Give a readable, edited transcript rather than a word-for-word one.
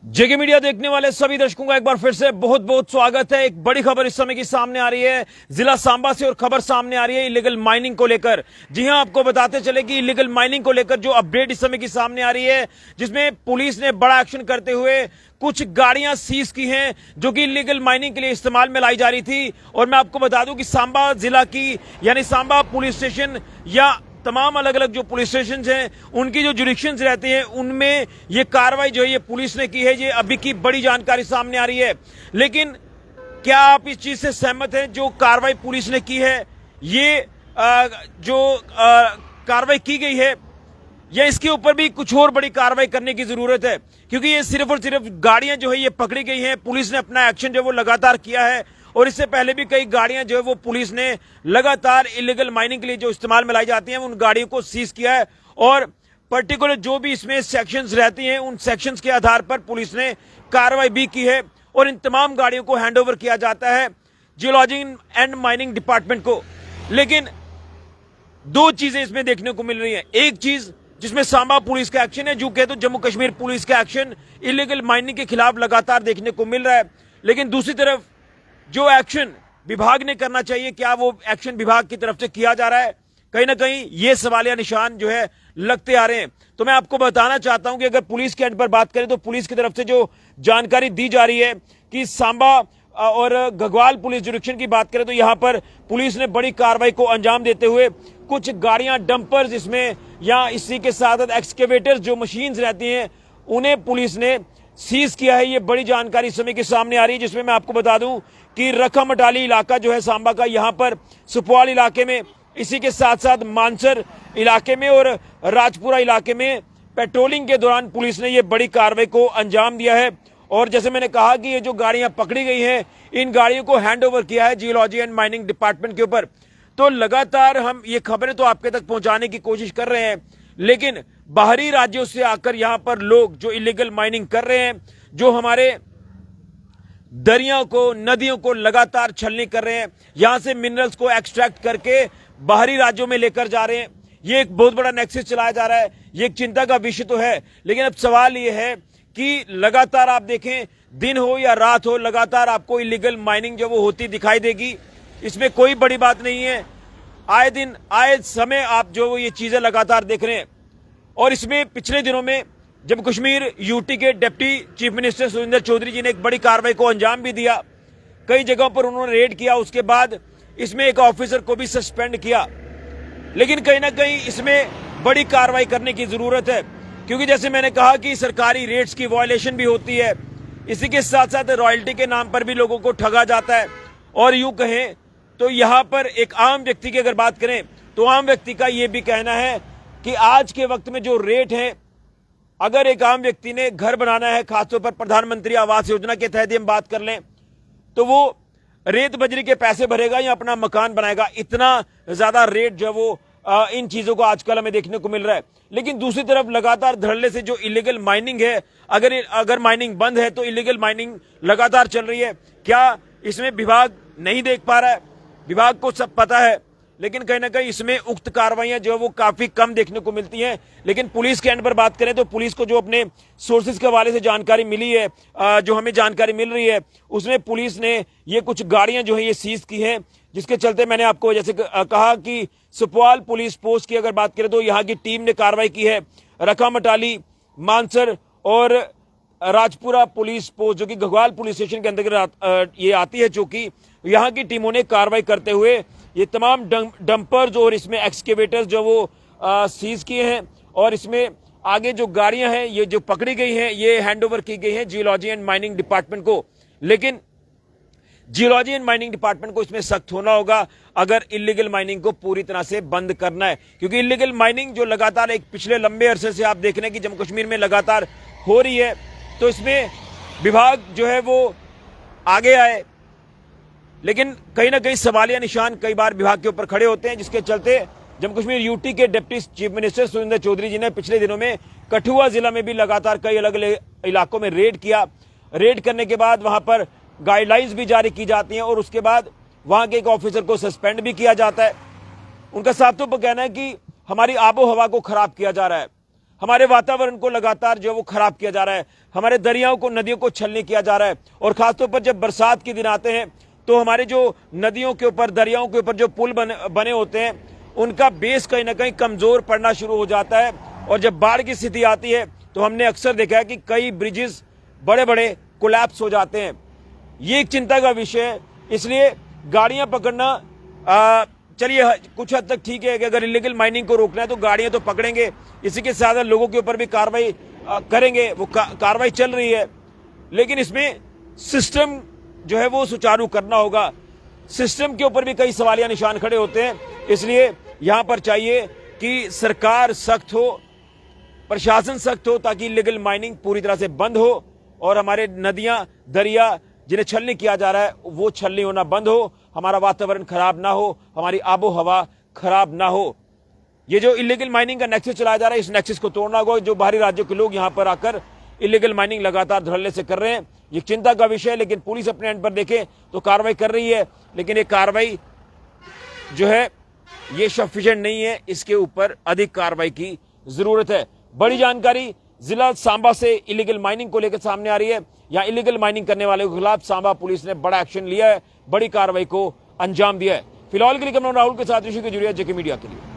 जेके media देखने वाले सभी दर्शकों का एक बार फिर से बहुत बहुत स्वागत है। एक बड़ी खबर इस समय की सामने आ रही है जिला सांबा से, और खबर सामने आ रही है इलीगल माइनिंग को लेकर। जी हां, आपको बताते चले कि इलीगल माइनिंग को लेकर जो अपडेट इस समय की सामने आ रही है, जिसमें पुलिस ने बड़ा एक्शन करते हुए कुछ गाड़ियां सीज की हैं जो कि इलीगल माइनिंग के लिए इस्तेमाल में लाई जा रही थी। और मैं आपको बता दूं कि सांबा जिला की यानी सांबा पुलिस स्टेशन या तमाम अलग अलग जो पुलिस स्टेशन हैं उनकी जो जुरिडिक्शंस रहती हैं उनमें ये कार्रवाई जो है ये पुलिस ने की है। ये अभी की बड़ी जानकारी सामने आ रही है। लेकिन क्या आप इस चीज से सहमत हैं जो कार्रवाई पुलिस ने की है, ये जो कार्रवाई की गई है, या इसके ऊपर भी कुछ और बड़ी कार्रवाई करने की जरूरत है? क्योंकि ये सिर्फ और सिर्फ गाड़ियां जो है ये पकड़ी गई हैं, पुलिस ने अपना एक्शन जो है वो लगातार किया है। और इससे पहले भी कई गाड़ियां जो है वो पुलिस ने लगातार इलीगल माइनिंग के लिए जो इस्तेमाल में लाई जाती हैं उन गाड़ियों को सीज किया है। और पर्टिकुलर जो भी इसमें सेक्शंस रहती हैं उन सेक्शंस के आधार पर पुलिस ने कार्रवाई भी की है और इन तमाम गाड़ियों को हैंडओवर किया जाता है जियोलॉजी एंड माइनिंग डिपार्टमेंट को। लेकिन दो चीजें इसमें देखने को मिल रही हैं। एक चीज जिसमें सांबा पुलिस का एक्शन है, जो कहे तो जम्मू कश्मीर पुलिस का एक्शन इलीगल माइनिंग के खिलाफ लगातार देखने को मिल रहा है। लेकिन दूसरी तरफ जो एक्शन विभाग ने करना चाहिए, क्या वो एक्शन विभाग की तरफ से किया जा रहा है? कहीं ना कहीं ये सवालिया निशान जो है लगते आ रहे हैं। तो मैं आपको बताना चाहता हूं कि अगर पुलिस के एंड पर बात करें तो पुलिस की तरफ से जो जानकारी दी जा रही है कि सांबा और गगवाल पुलिस जुरिडिक्शन की बात करें तो यहां पर पुलिस ने बड़ी कार्रवाई को अंजाम देते हुए कुछ गाड़ियां, डंपर्स इसमें या इसी के साथ एक्सकेवेटर्स जो मशीन्स रहती हैं उन्हें पुलिस ने सीज किया है। ये बड़ी जानकारी समय के सामने आ रही है, जिसमें मैं आपको बता दूं कि रखमटाली इलाका जो है सांबा का, यहां पर सुपवाल इलाके में, इसी के साथ साथ मानसर इलाके में और राजपुरा इलाके में पेट्रोलिंग के दौरान पुलिस ने ये बड़ी कार्रवाई को अंजाम दिया है। और जैसे मैंने कहा कि ये जो गाड़ियां पकड़ी गई हैं इन गाड़ियों को हैंडओवर किया है जियोलॉजी एंड माइनिंग डिपार्टमेंट के ऊपर। तो लगातार हम ये खबरें तो आपके तक पहुंचाने की कोशिश कर रहे हैं, लेकिन बाहरी राज्यों से आकर यहां पर लोग जो इलीगल माइनिंग कर रहे हैं, जो हमारे दरियाओं को, नदियों को लगातार छलनी कर रहे हैं, यहां से मिनरल्स को एक्सट्रैक्ट करके बाहरी राज्यों में लेकर जा रहे हैं, ये एक बहुत बड़ा नेक्सस चलाया जा रहा है। ये एक चिंता का विषय तो है, लेकिन अब सवाल ये है कि लगातार आप देखें, दिन हो या रात हो, लगातार आपको इलीगल माइनिंग जो वो होती दिखाई देगी। इसमें कोई बड़ी बात नहीं है। आए दिन आए समय आप जो ये चीजें लगातार देख रहे हैं। और इसमें पिछले दिनों में जब कश्मीर यूटी के deputy chief minister Surendra Chaudhary ji ने एक बड़ी कार्रवाई को अंजाम भी दिया, कई जगहों पर उन्होंने रेड किया, उसके बाद इसमें एक ऑफिसर को भी सस्पेंड किया। लेकिन कहीं ना कहीं इसमें बड़ी कार्रवाई करने की जरूरत है, क्योंकि जैसे मैंने कहा कि सरकारी रेट्स की वायलेशन भी होती है, इसी के साथ साथ रॉयल्टी के नाम पर भी लोगों को ठगा जाता है। और यूं कहें तो यहां पर एक आम व्यक्ति की अगर बात करें तो आम व्यक्ति का यह भी कहना है कि आज के वक्त में जो रेट है, अगर एक आम व्यक्ति ने घर बनाना है, खासतौर पर प्रधानमंत्री आवास योजना के तहत हम बात कर लें, तो वो रेत बजरी के पैसे भरेगा या अपना मकान बनाएगा। इतना ज्यादा रेट जो वो इन चीजों को आजकल हमें देखने को मिल रहा है। लेकिन दूसरी तरफ लगातार धड़ल्ले से जो इलीगल माइनिंग है, अगर माइनिंग बंद है तो इलीगल माइनिंग लगातार चल रही है। क्या इसमें विभाग नहीं देख पा रहा है? विभाग को सब पता है, लेकिन कहीं ना कहीं इसमें उक्त कार्रवाइयां जो है वो काफी कम देखने को मिलती हैं। लेकिन पुलिस के एंड पर बात करें तो पुलिस को जो अपने सोर्सेज के हवाले से जानकारी मिली है, जो हमें जानकारी मिल रही है, उसमें पुलिस ने ये कुछ गाड़ियां जो है ये सीज की हैं, जिसके चलते मैंने आपको जैसे कहा कि सुपवाल पुलिस पोस्ट की अगर बात करें तो यहाँ की टीम ने कार्रवाई की है। रखमटाली, मानसर और राजपुरा पुलिस पोस्ट जो कि गगवाल पुलिस स्टेशन के अंतर्गत ये आती है, चौकी, यहाँ की टीमों ने कार्रवाई करते हुए ये तमाम डंपर्स और इसमें एक्सकेवेटर्स जो वो सीज किए हैं। और इसमें आगे जो गाड़ियां हैं ये जो पकड़ी गई हैं ये हैंडओवर की गई हैं जियोलॉजी एंड माइनिंग डिपार्टमेंट को। लेकिन जियोलॉजी एंड माइनिंग डिपार्टमेंट को इसमें सख्त होना होगा अगर इलीगल माइनिंग को पूरी तरह से बंद करना है, क्योंकि इलीगल माइनिंग जो लगातार एक पिछले लंबे अरसे से आप देख रहे हैं कि जम्मू कश्मीर में लगातार हो रही है, तो इसमें विभाग जो है वो आगे आए। लेकिन कहीं ना कहीं सवालिया निशान कई बार विभाग के ऊपर खड़े होते हैं, जिसके चलते जम्मू कश्मीर यूटी के deputy chief minister Surendra Chaudhary ji ने पिछले दिनों में कठुआ जिला में भी लगातार कई अलग अलग इलाकों में रेड किया। रेड करने के बाद वहां पर गाइडलाइंस भी जारी की जाती हैं और उसके बाद वहां के एक ऑफिसर को सस्पेंड भी किया जाता है। उनका साफ तौर पर कहना है कि हमारी आबो हवा को खराब किया जा रहा है। हमारे वातावरण को लगातार जो वो खराब किया जा रहा है, हमारे दरियाओं को, नदियों को छलनी किया जा रहा है। और खासतौर पर जब बरसात के दिन आते हैं तो हमारे जो नदियों के ऊपर, दरियाओं के ऊपर जो पुल बने होते हैं, उनका बेस कहीं ना कहीं कमजोर पड़ना शुरू हो जाता है। और जब बाढ़ की स्थिति आती है तो हमने अक्सर देखा है कि कई ब्रिजेस बड़े बड़े कोलैप्स हो जाते हैं। ये एक चिंता का विषय है। इसलिए गाड़ियां पकड़ना, चलिए कुछ हद तक ठीक है कि अगर इलीगल माइनिंग को रोकना है तो गाड़ियां तो पकड़ेंगे, इसी के साथ लोगों के ऊपर भी कार्रवाई करेंगे। वो कार्रवाई चल रही है, लेकिन इसमें सिस्टम जो है वो सुचारू करना होगा। सिस्टम के ऊपर भी कई सवालिया निशान खड़े होते हैं। इसलिए यहां पर चाहिए कि सरकार सख्त हो, प्रशासन सख्त हो, ताकि इलीगल माइनिंग पूरी तरह से बंद हो और हमारे नदियां, दरिया जिन्हें छलनी किया जा रहा है वो छलनी होना बंद हो, हमारा वातावरण खराब ना हो, हमारी आबो हवा खराब ना हो। ये जो इलीगल माइनिंग का नेक्सस चलाया जा रहा है, इस नेक्सस को तोड़ना होगा। जो बाहरी राज्यों के लोग यहां पर आकर इलीगल माइनिंग लगातार धड़ल्ले से कर रहे हैं, ये चिंता का विषय है। लेकिन पुलिस अपने एंड पर देखें तो कार्रवाई कर रही है, लेकिन ये कार्रवाई जो है ये सफिशिएंट नहीं है। इसके ऊपर अधिक कार्रवाई की जरूरत है। बड़ी जानकारी जिला सांबा से इलीगल माइनिंग को लेकर सामने आ रही है। यहां इलीगल माइनिंग करने वाले के खिलाफ सांबा पुलिस ने बड़ा एक्शन लिया है, बड़ी कार्रवाई को अंजाम दिया है। फिलहाल के लिए कैमरा राहुल के साथ ऋषि की जुड़िया जेके मीडिया के लिए।